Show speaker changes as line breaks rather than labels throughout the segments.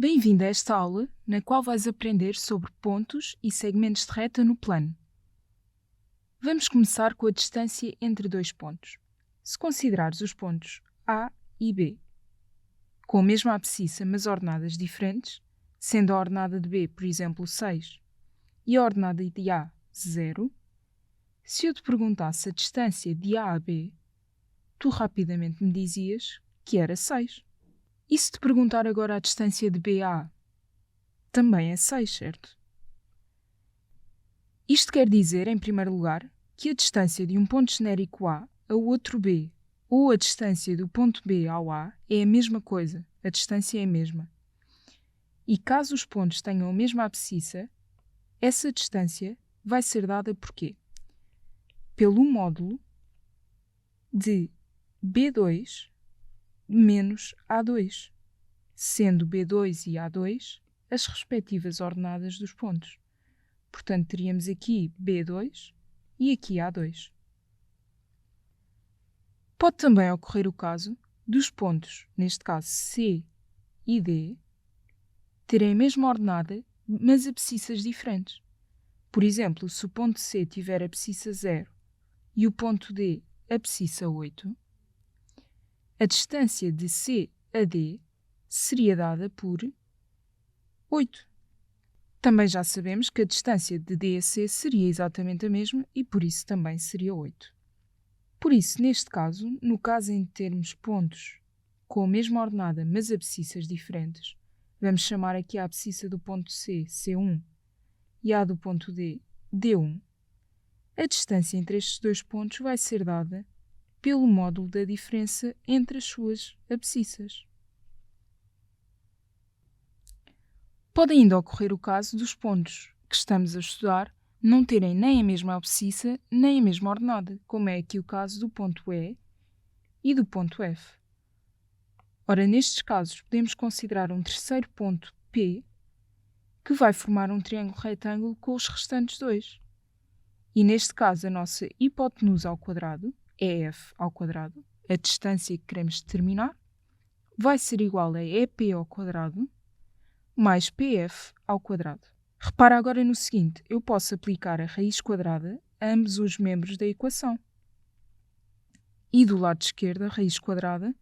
Bem-vindo a esta aula, na qual vais aprender sobre pontos e segmentos de reta no plano. Vamos começar com a distância entre dois pontos. Se considerares os pontos A e B com a mesma abscissa, mas ordenadas diferentes, sendo a ordenada de B, por exemplo, 6 e a ordenada de A, 0, se eu te perguntasse a distância de A a B, tu rapidamente me dizias que era 6. E se te perguntar agora a distância de B a A, também é 6, certo? Isto quer dizer, em primeiro lugar, que a distância de um ponto genérico A a outro B, ou a distância do ponto B ao A, é a mesma coisa, a distância é a mesma. E caso os pontos tenham a mesma abscissa, essa distância vai ser dada por quê? Pelo módulo de B2 menos A2, sendo B2 e A2 as respectivas ordenadas dos pontos. Portanto, teríamos aqui B2 e aqui A2. Pode também ocorrer o caso dos pontos, neste caso C e D, terem a mesma ordenada, mas abscissas diferentes. Por exemplo, se o ponto C tiver abscissa 0 e o ponto D abscissa 8, a distância de C a D seria dada por 8. Também já sabemos que a distância de D a C seria exatamente a mesma e por isso também seria 8. Por isso, neste caso, no caso em termos pontos com a mesma ordenada mas abscissas diferentes, vamos chamar aqui a abscissa do ponto C, C1, e a do ponto D, D1. A distância entre estes dois pontos vai ser dada pelo módulo da diferença entre as suas abscissas. Pode ainda ocorrer o caso dos pontos que estamos a estudar não terem nem a mesma abscissa nem a mesma ordenada, como é aqui o caso do ponto E e do ponto F. Ora, nestes casos, podemos considerar um terceiro ponto P que vai formar um triângulo retângulo com os restantes dois. E neste caso, a nossa hipotenusa ao quadrado, EF ao quadrado, a distância que queremos determinar, vai ser igual a EP ao quadrado mais PF ao quadrado. Repara agora no seguinte, eu posso aplicar a raiz quadrada a ambos os membros da equação. E do lado esquerdo, a raiz quadrada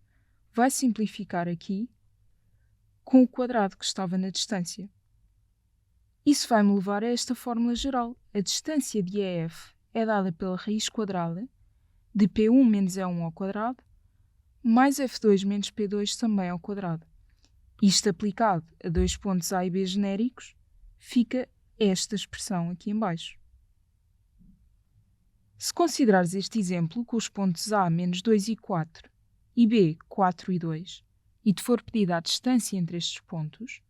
vai simplificar aqui com o quadrado que estava na distância. Isso vai-me levar a esta fórmula geral. A distância de EF é dada pela raiz quadrada de P1 menos E1 ao quadrado mais F2 menos P2 também ao quadrado. Isto aplicado a dois pontos A e B genéricos, fica esta expressão aqui em baixo. Se considerares este exemplo com os pontos A menos 2 e 4 e B 4 e 2, e te for pedida a distância entre estes pontos,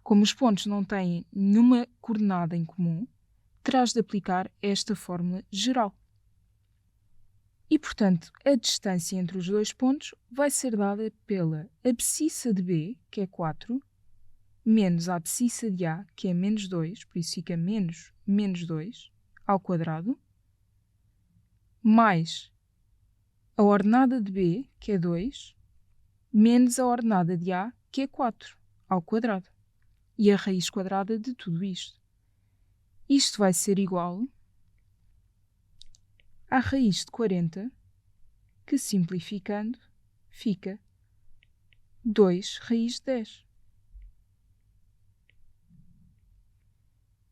como os pontos não têm nenhuma coordenada em comum, terás de aplicar esta fórmula geral. E, portanto, a distância entre os dois pontos vai ser dada pela abscissa de B, que é 4, menos a abscissa de A, que é menos 2, por isso fica menos 2, ao quadrado, mais a ordenada de B, que é 2, menos a ordenada de A, que é 4, ao quadrado. E a raiz quadrada de tudo isto. Isto vai ser igual à raiz de 40, que simplificando fica 2 raiz de 10.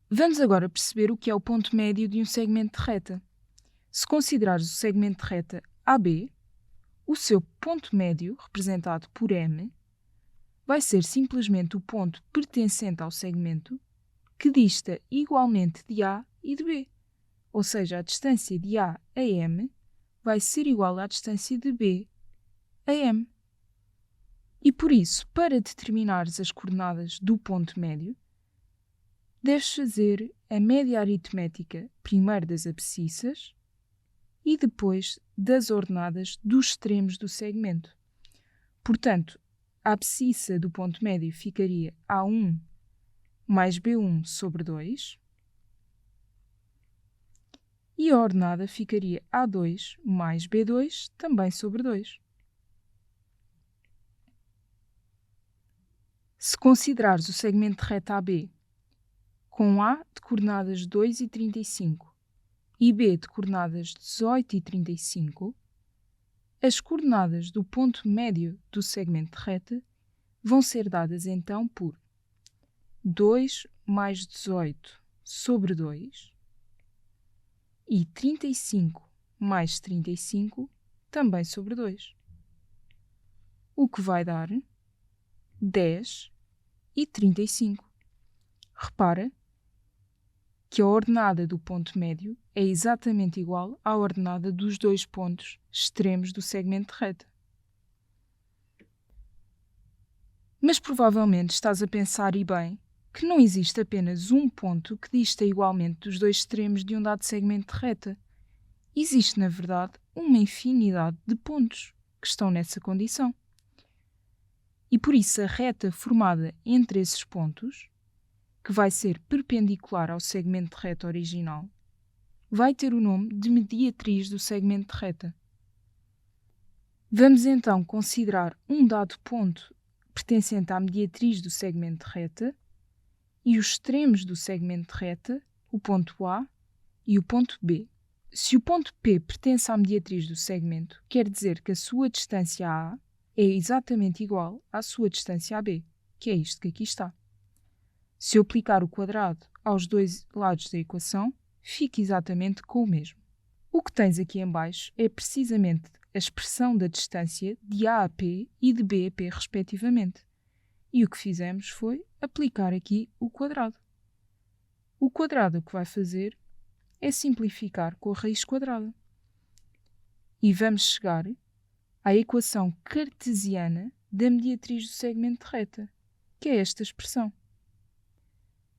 Vamos agora perceber o que é o ponto médio de um segmento de reta. Se considerares o segmento de reta AB, o seu ponto médio, representado por M, vai ser simplesmente o ponto pertencente ao segmento que dista igualmente de A e de B. Ou seja, a distância de A a M vai ser igual à distância de B a M. E por isso, para determinares as coordenadas do ponto médio, deves fazer a média aritmética primeiro das abscissas e depois das ordenadas dos extremos do segmento. Portanto, a abscissa do ponto médio ficaria A1 mais B1 sobre 2 e a ordenada ficaria A2 mais B2 também sobre 2. Se considerares o segmento de reta AB com A de coordenadas 2 e 35 e B de coordenadas 18 e 35, as coordenadas do ponto médio do segmento de reta vão ser dadas então por 2 mais 18 sobre 2 e 35 mais 35 também sobre 2, o que vai dar 10 e 35. Repara que a ordenada do ponto médio é exatamente igual à ordenada dos dois pontos extremos do segmento de reta. Mas provavelmente estás a pensar, e bem, que não existe apenas um ponto que dista igualmente dos dois extremos de um dado segmento de reta. Existe, na verdade, uma infinidade de pontos que estão nessa condição. E por isso a reta formada entre esses pontos, que vai ser perpendicular ao segmento de reta original, vai ter o nome de mediatriz do segmento de reta. Vamos então considerar um dado ponto pertencente à mediatriz do segmento de reta e os extremos do segmento de reta, o ponto A e o ponto B. Se o ponto P pertence à mediatriz do segmento, quer dizer que a sua distância A é exatamente igual à sua distância AB, que é isto que aqui está. Se eu aplicar o quadrado aos dois lados da equação, fica exatamente com o mesmo. O que tens aqui em baixo é precisamente a expressão da distância de A a P e de B a P, respectivamente. E o que fizemos foi aplicar aqui o quadrado. O quadrado o que vai fazer é simplificar com a raiz quadrada. E vamos chegar à equação cartesiana da mediatriz do segmento de reta, que é esta expressão.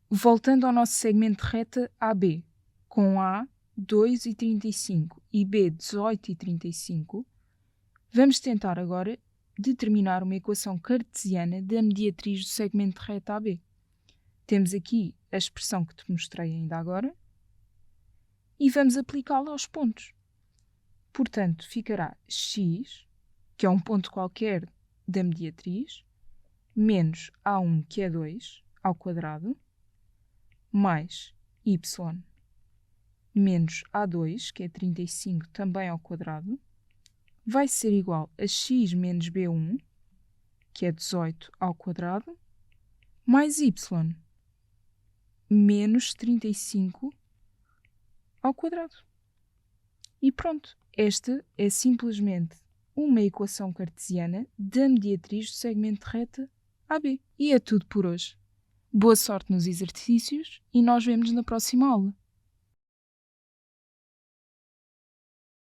Voltando ao nosso segmento de reta AB, com A 2,35 e B 18,35, vamos tentar agora determinar uma equação cartesiana da mediatriz do segmento de reta AB. Temos aqui a expressão que te mostrei ainda agora e vamos aplicá-la aos pontos. Portanto, ficará x, que é um ponto qualquer da mediatriz, menos A1, que é 2, ao quadrado, mais y menos A2, que é 35, também ao quadrado, vai ser igual a x menos B1, que é 18, ao quadrado, mais y menos 35 ao quadrado. E pronto, esta é simplesmente uma equação cartesiana da mediatriz do segmento de reta AB. E é tudo por hoje. Boa sorte nos exercícios e nós vemos na próxima aula.